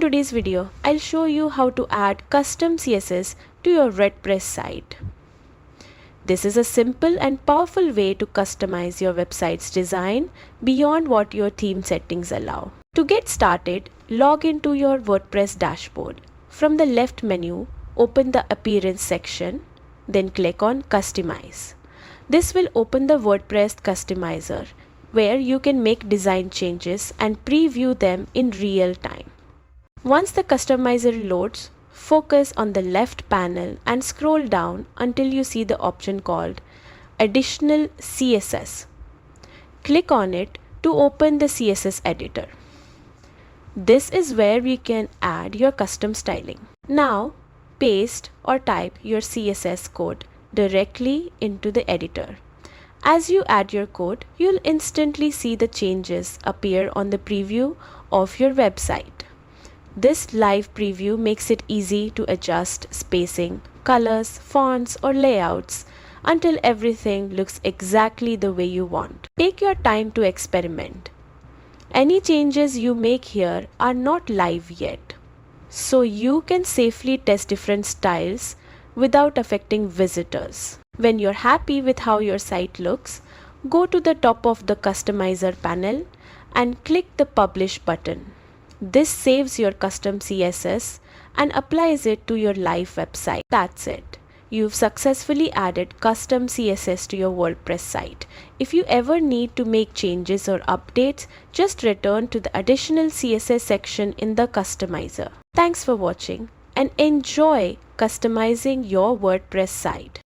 In today's video, I'll show you how to add custom CSS to your WordPress site. This is a simple and powerful way to customize your website's design beyond what your theme settings allow. To get started, log into your WordPress dashboard. From the left menu, open the Appearance section, then click on Customize. This will open the WordPress Customizer, where you can make design changes and preview them in real time. Once the customizer loads, focus on the left panel and scroll down until you see the option called Additional CSS. Click on it to open the CSS editor. This is where we can add your custom styling. Now, paste or type your CSS code directly into the editor. As you add your code, you'll instantly see the changes appear on the preview of your website. This live preview makes it easy to adjust spacing, colors, fonts, or layouts until everything looks exactly the way you want. Take your time to experiment. Any changes you make here are not live yet, so you can safely test different styles without affecting visitors. When you're happy with how your site looks, go to the top of the Customizer panel and click the Publish button. This saves your custom CSS and applies it to your live website. That's it. You've successfully added custom CSS to your WordPress site. If you ever need to make changes or updates, just return to the Additional CSS section in the Customizer. Thanks for watching and enjoy customizing your WordPress site.